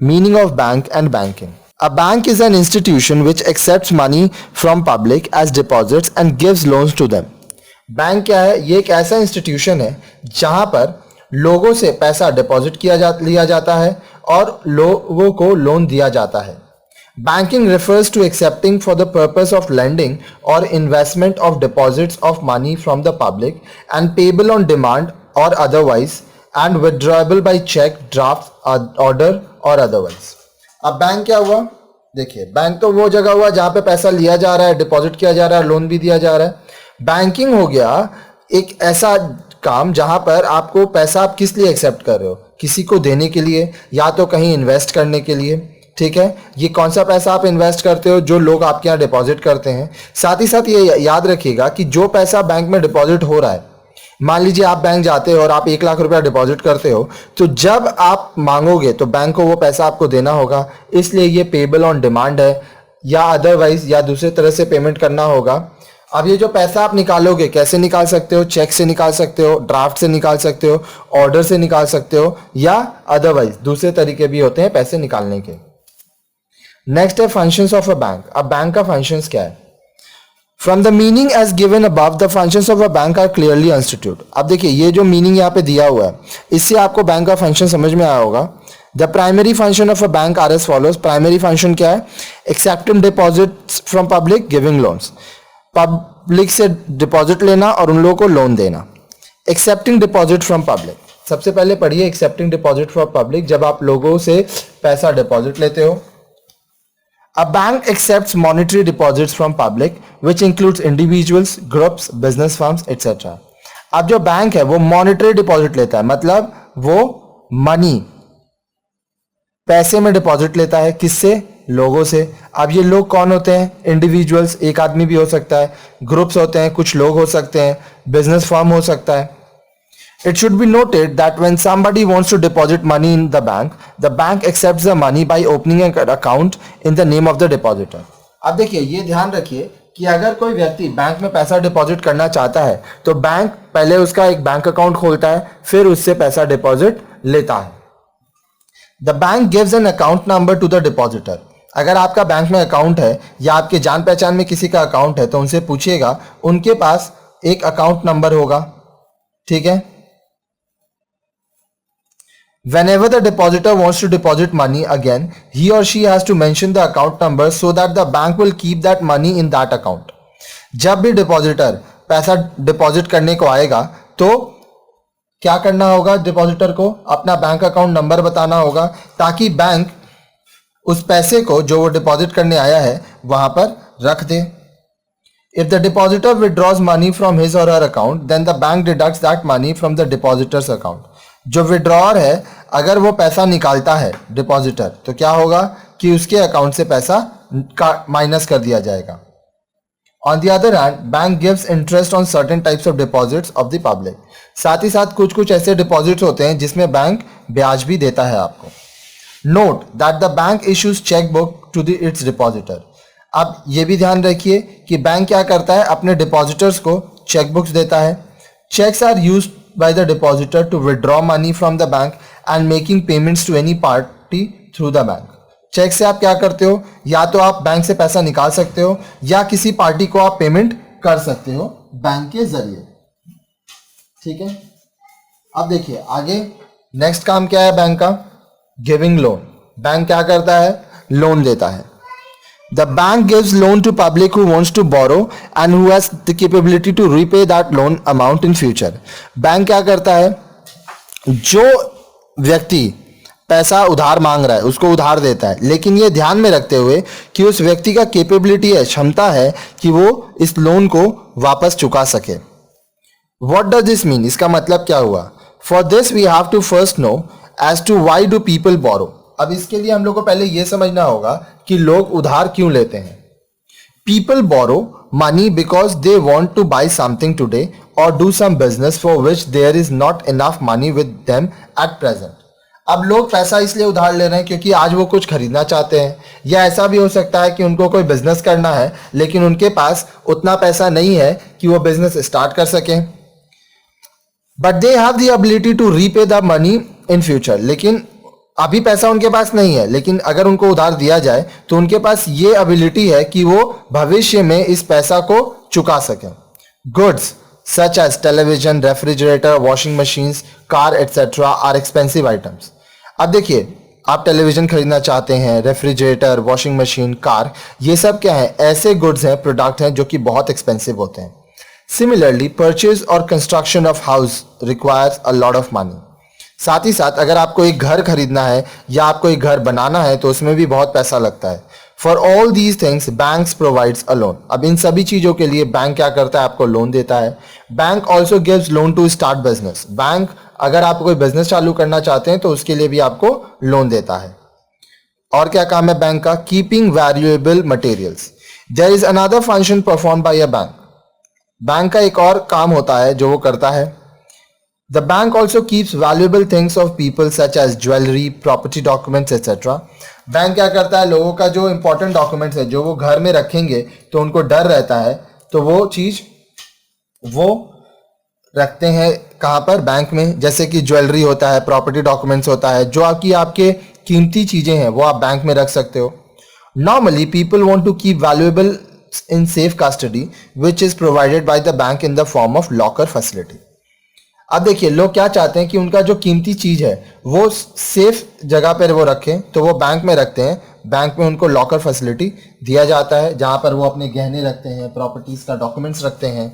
Meaning of bank and banking. A bank is an institution which accepts money from public as deposits and gives loans to them. Bank क्या है? ये एक ऐसा institution है जहां पर लोगों से पैसा डिपॉजिट लिया जाता है और लोगों को लोन दिया जाता है. Banking refers to accepting for the purpose of lending or investment of deposits of money from the public and payable on demand or otherwise and withdrawable by check, draft, order or otherwise. अब bank क्या हुआ? देखिए, bank तो वो जगह हुआ जहां पे पैसा लिया जा रहा है, डिपॉजिट किया जा रहा है, लोन भी दिया जा रहा है. बैंकिंग हो गया एक ऐसा काम जहां पर आपको पैसा आप किस लिए एक्सेप्ट कर रहे हो? किसी को देने के लिए या तो कहीं इन्वेस्ट करने के लिए. ठीक है, ये कौन सा पैसा आप इन्वेस्ट करते हो? जो लोग आपके यहाँ डिपॉजिट करते हैं. साथ ही साथ ये याद रखिएगा कि जो पैसा बैंक में डिपॉजिट हो रहा है, मान लीजिए आप बैंक जाते हो और आप 1 लाख रुपया डिपॉजिट करते हो, तो जब आप मांगोगे तो बैंक को वो पैसा आपको देना होगा. इसलिए ये पेबल ऑन डिमांड है या अदरवाइज या दूसरे तरह से पेमेंट करना होगा. अब ये जो पैसा आप निकालोगे, कैसे निकाल सकते हो? चेक से निकाल सकते हो, ड्राफ्ट से निकाल सकते हो, ऑर्डर से निकाल सकते हो या अदरवाइज दूसरे तरीके भी होते हैं पैसे निकालने के. नेक्स्ट है फंक्शंस ऑफ अ बैंक. अब बैंक का फंक्शंस क्या है? From the meaning as given above the functions of a bank are clearly understood. अब देखिए, ये जो मीनिंग यहाँ पे दिया हुआ है, इससे आपको बैंक का फंक्शन समझ में आया होगा. The primary function of a bank are as follows. Primary function क्या है? Accepting deposits from public, giving loans. Public से डिपॉजिट लेना और उन लोगों को लोन देना. एक्सेप्टिंग डिपॉजिट फ्रॉम पब्लिक, सबसे पहले पढ़िए एक्सेप्टिंग डिपॉजिट फ्रॉम पब्लिक. जब आप लोगों से पैसा डिपॉजिट लेते हो. A bank accepts monetary deposits from public, which includes individuals, groups, business firms, etc. अब जो बैंक है वो मॉनेटरी डिपॉजिट लेता है, मतलब वो मनी पैसे में डिपॉजिट लेता है. किससे? लोगों से. अब ये लोग कौन होते हैं? इंडिविजुअल्स, एक आदमी भी हो सकता है. ग्रुप्स होते हैं, कुछ लोग हो सकते हैं. बिजनेस फर्म हो सकता है. It should be noted that when somebody wants to deposit money in the bank accepts the money by opening an account in the name of the depositor. अब देखिए, ये ध्यान रखिए कि अगर कोई व्यक्ति बैंक में पैसा डिपॉजिट करना चाहता है तो बैंक पहले उसका एक बैंक अकाउंट खोलता है, फिर उससे पैसा डिपॉजिट लेता है. The bank gives an account number to the depositor. अगर आपका बैंक में अकाउंट है या आपके जान पहचान में किसी का अकाउंट है तो उनसे पूछिएगा, उनके पास एक अकाउंट नंबर होगा. ठीक है. Whenever the depositor wants to deposit money again, he or she has to mention the account number so that the bank will keep that money in that account. जब भी डिपॉजिटर पैसा deposit करने को आएगा तो क्या करना होगा? डिपॉजिटर को अपना बैंक अकाउंट नंबर बताना होगा ताकि बैंक उस पैसे को जो वो डिपॉजिट करने आया है वहां पर रख दे. If the depositor withdraws money from his or her account, then the bank deducts that money from the depositor's account. जो विड्रॉअर है, अगर वो पैसा निकालता है डिपॉजिटर, तो क्या होगा कि उसके अकाउंट से पैसा माइनस कर दिया जाएगा. On the other hand, bank gives interest on certain types of deposits of the public. साथ ही साथ कुछ कुछ ऐसे डिपॉजिट्स होते हैं जिसमें बैंक ब्याज भी देता है आपको. Note that the bank issues cheque book to its depositor. अब ये भी ध्यान रखिए कि बैंक क्या करता है? अपने डिपॉजिटर्स को चेक बुक्स देता है. Cheques are used by the depositor to withdraw money from the bank and making payments to any party through the bank. Cheque से आप क्या करते हो? या तो आप बैंक से पैसा निकाल सकते हो या किसी पार्टी को आप पेमेंट कर सकते हो बैंक के जरिए. ठीक है. अब देखिए आगे नेक्स्ट काम क्या है बैंक का? Giving loan. बैंक क्या करता है? लोन देता है. The bank gives loan to public who wants to borrow and who has the capability to repay that loan amount in future. Bank क्या करता है? जो व्यक्ति पैसा उधार मांग रहा है उसको उधार देता है, लेकिन ये ध्यान में रखते हुए कि उस व्यक्ति का कैपेबिलिटी है, क्षमता है कि वो इस लोन को वापस चुका सके. What does this mean? इसका मतलब क्या हुआ? For this we have to first know as to why do people borrow. अब इसके लिए हम लोग को पहले यह समझना होगा कि लोग उधार क्यों लेते हैं. People borrow money because they want to buy something today or do some business for which there is not enough money with them at present. अब लोग पैसा इसलिए उधार ले रहे हैं क्योंकि आज वो कुछ खरीदना चाहते हैं, या ऐसा भी हो सकता है कि उनको कोई बिजनेस करना है लेकिन उनके पास उतना पैसा नहीं है कि वो बिजनेस स्टार्ट कर सकें. But they have the ability to repay the money in future. लेकिन अभी पैसा उनके पास नहीं है, लेकिन अगर उनको उधार दिया जाए तो उनके पास ये एबिलिटी है कि वो भविष्य में इस पैसा को चुका सकें। Goods such as television, refrigerator, washing machines, car etcetera are expensive items. अब देखिए, आप टेलीविजन खरीदना चाहते हैं, रेफ्रिजरेटर, वॉशिंग मशीन, कार, ये सब क्या है? ऐसे गुड्स हैं, प्रोडक्ट हैं जो कि बहुत एक्सपेंसिव होते हैं। सिमिलरली परचेज और construction of house requires a lot of money. साथ ही साथ अगर आपको एक घर खरीदना है या आपको एक घर बनाना है तो उसमें भी बहुत पैसा लगता है। For all these things banks provides a loan. अब इन सभी चीज़ों के लिए बैंक क्या करता है? आपको लोन देता है। Bank also gives loan to start business. Bank अगर आप कोई बिजनेस चालू करना चाहते हैं तो उसके लिए भी आपको लोन देता है। और क्या काम है बैंक का? Keeping valuable materials. There is another function perform by a bank. Bank का एक और काम होता है जो वो करता है। The bank also keeps valuable things of people such as jewelry, property documents, etc. Bank क्या करता है? लोगों का जो इंपॉर्टेंट डॉक्यूमेंट्स है जो वो घर में रखेंगे तो उनको डर रहता है, तो वो चीज वो रखते हैं कहाँ पर? बैंक में। जैसे कि ज्वेलरी होता है, प्रॉपर्टी डॉक्यूमेंट्स होता है, जो आपके कीमती चीजें हैं वो आप बैंक में रख सकते हो। Normally people want to keep valuable in safe custody which is provided by the bank in the form of locker facility. अब देखिए, लोग क्या चाहते हैं कि उनका जो कीमती चीज है वो सेफ जगह पर वो रखें, तो वो बैंक में रखते हैं। बैंक में उनको लॉकर फैसिलिटी दिया जाता है जहां पर वो अपने गहने रखते हैं, प्रॉपर्टीज का डॉक्यूमेंट्स रखते हैं।